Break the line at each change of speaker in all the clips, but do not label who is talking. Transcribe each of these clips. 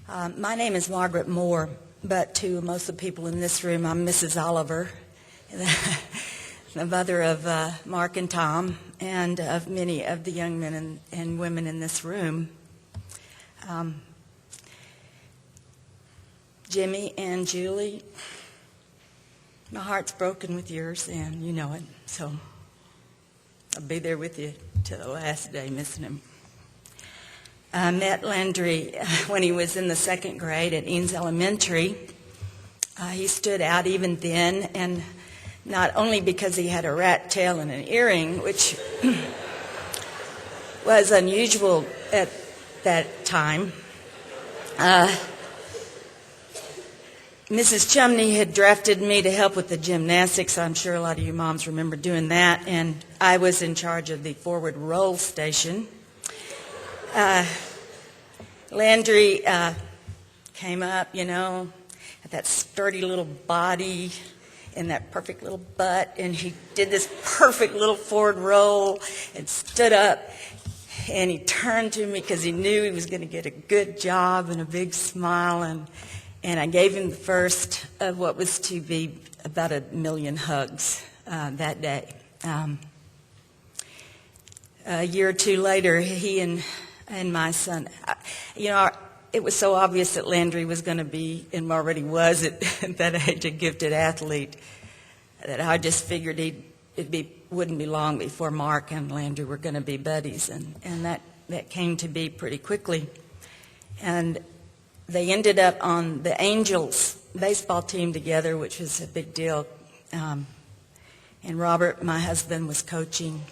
My name is Margaret Moore, but to most of the people in this room, I'm Mrs. Oliver, the mother of Mark and Tom, and of many of the young men and women in this room. Jimmy and Julie, my heart's broken with yours, and you know it, so I'll be there with you to the last day, missing him. I met Landry when he was in the second grade at Eanes Elementary. He stood out even then, and not only because he had a rat tail and an earring, which was unusual at that time. Mrs. Chumney had drafted me to help with the gymnastics. I'm sure a lot of you moms remember doing that, and I was in charge of the forward roll station. Landry came up, had that sturdy little body and that perfect little butt, and he did this perfect little forward roll and stood up, and he turned to me because he knew he was going to get a good job and a big smile, and I gave him the first of what was to be about 1 million hugs that day. A year or two later, he and my son, it was so obvious that Landry was going to be, and already was at that age, a gifted athlete, that I just figured wouldn't be long before Mark and Landry were going to be buddies, and that came to be pretty quickly. And they ended up on the Angels baseball team together, which was a big deal. And Robert, my husband, was coaching.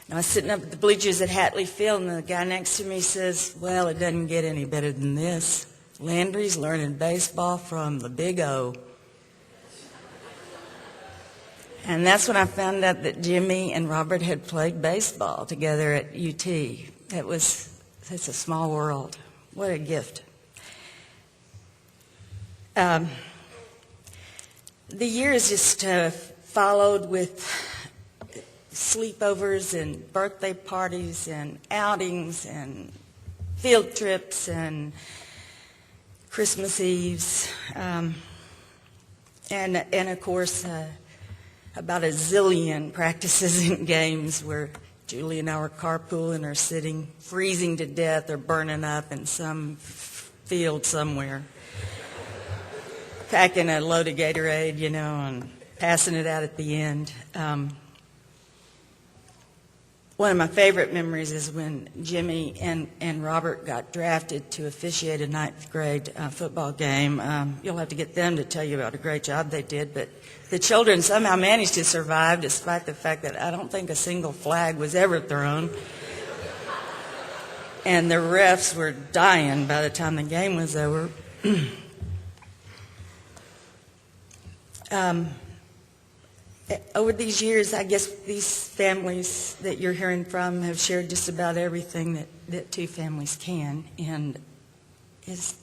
I was sitting up at the bleachers at Hatley Field, and the guy next to me says, "Well, it doesn't get any better than this. Landry's learning baseball from the Big O." And that's when I found out that Jimmy and Robert had played baseball together at UT. It's a small world. What a gift. The years just followed with sleepovers and birthday parties and outings and field trips and Christmas Eves, and of course about a zillion practices and games where Julie and I were carpooling or sitting freezing to death or burning up in some field somewhere, packing a load of Gatorade, and passing it out at the end. One of my favorite memories is when Jimmy and Robert got drafted to officiate a 9th grade football game. You'll have to get them to tell you about a great job they did, but the children somehow managed to survive despite the fact that I don't think a single flag was ever thrown. And the refs were dying by the time the game was over. Over these years, I guess these families that you're hearing from have shared just about everything that two families can. And as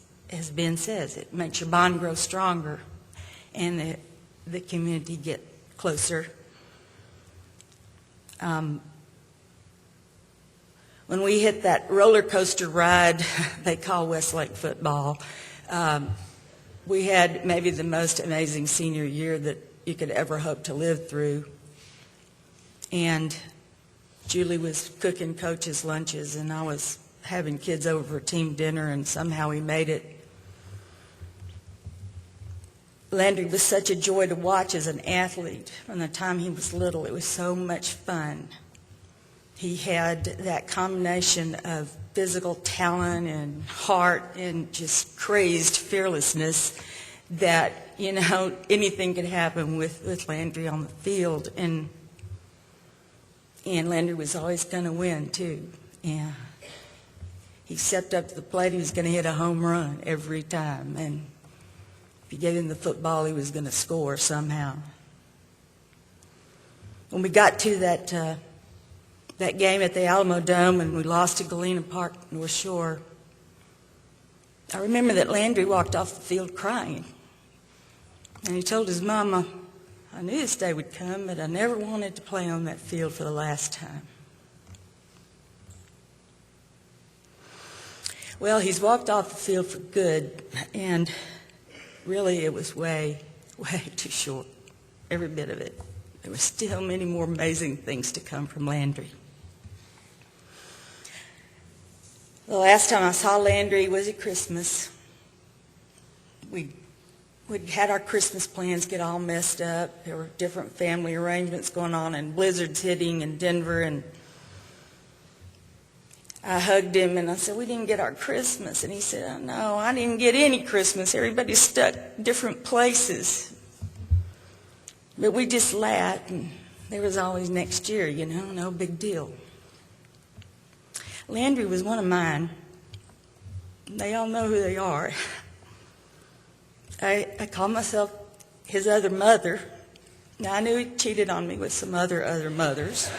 Ben says, it makes your bond grow stronger and the community get closer. When we hit that roller coaster ride they call Westlake football, we had maybe the most amazing senior year that you could ever hope to live through. And Julie was cooking coaches' lunches, and I was having kids over for team dinner, and somehow we made it. Landry was such a joy to watch as an athlete. From the time he was little, it was so much fun. He had that combination of physical talent and heart and just crazed fearlessness that, anything could happen with Landry on the field. And Landry was always going to win, too. Yeah. He stepped up to the plate, he was going to hit a home run every time. And if you gave him the football, he was going to score somehow. When we got to that game at the Alamo Dome and we lost to Galena Park, North Shore, I remember that Landry walked off the field crying. And he told his mama, "I knew this day would come, but I never wanted to play on that field for the last time." Well, he's walked off the field for good, and really it was way, way too short, every bit of it. There were still many more amazing things to come from Landry. The last time I saw Landry was at Christmas. We'd had our Christmas plans get all messed up. There were different family arrangements going on and blizzards hitting in Denver. And I hugged him and I said, "We didn't get our Christmas." And he said, "Oh, no, I didn't get any Christmas. Everybody's stuck different places." But we just laughed, and there was always next year, no big deal. Landry was one of mine. They all know who they are. I call myself his other mother. Now, I knew he cheated on me with some other mothers.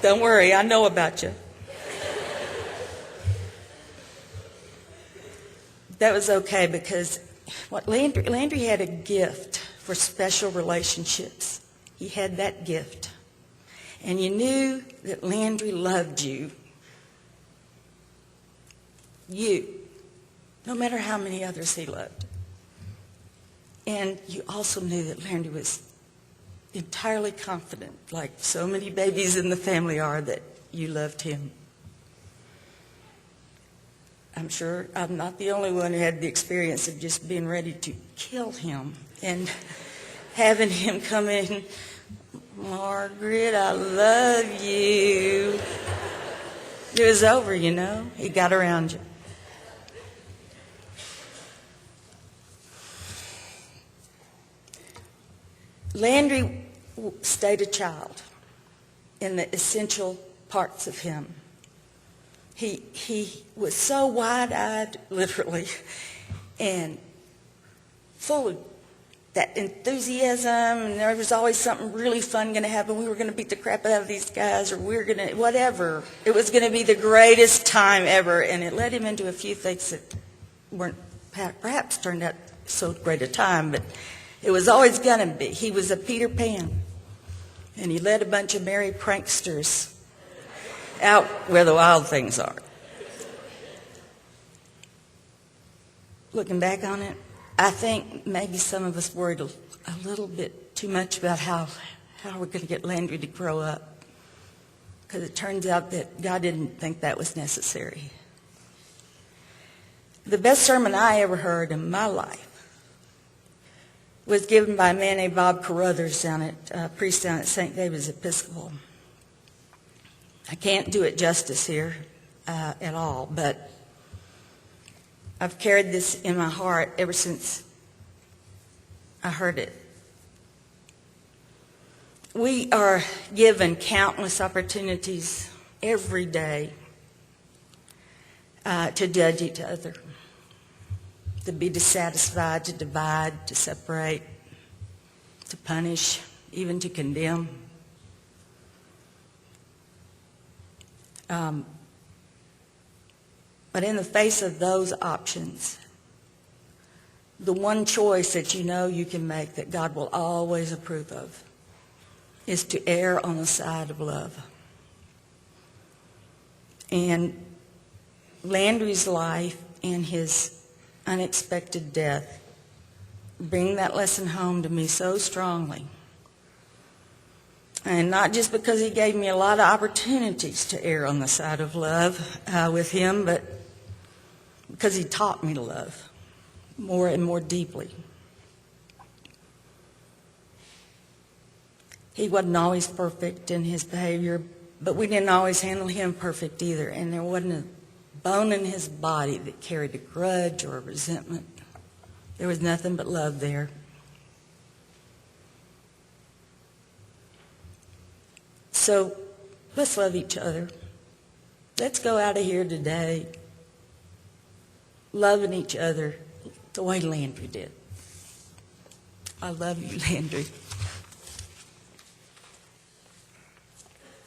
Don't worry, I know about you. That was okay because Landry had a gift for special relationships. He had that gift. And you knew that Landry loved you. No matter how many others he loved. And you also knew that Landry was entirely confident, like so many babies in the family are, that you loved him. I'm sure I'm not the only one who had the experience of just being ready to kill him and having him come in, "Margaret, I love you." It was over, He got around you. Landry stayed a child in the essential parts of him. He was so wide-eyed, literally, and full of that enthusiasm, and there was always something really fun going to happen. We were going to beat the crap out of these guys, or we were going to, whatever. It was going to be the greatest time ever, and it led him into a few things that weren't perhaps turned out so great a time, but it was always going to be. He was a Peter Pan, and he led a bunch of merry pranksters out where the wild things are. Looking back on it, I think maybe some of us worried a little bit too much about how we're going to get Landry to grow up, because it turns out that God didn't think that was necessary. The best sermon I ever heard in my life was given by a man named Bob Carruthers priest down at St. David's Episcopal. I can't do it justice here at all, but I've carried this in my heart ever since I heard it. We are given countless opportunities every day to judge each other, to be dissatisfied, to divide, to separate, to punish, even to condemn. But in the face of those options, the one choice that you can make that God will always approve of is to err on the side of love. And Landry's life and his unexpected death bring that lesson home to me so strongly. And not just because he gave me a lot of opportunities to err on the side of love with him, but because he taught me to love more and more deeply. He wasn't always perfect in his behavior, but we didn't always handle him perfect either. And there wasn't a bone in his body that carried a grudge or a resentment. There was nothing but love there. So let's love each other. Let's go out of here today loving each other the way Landry did. I love you, Landry.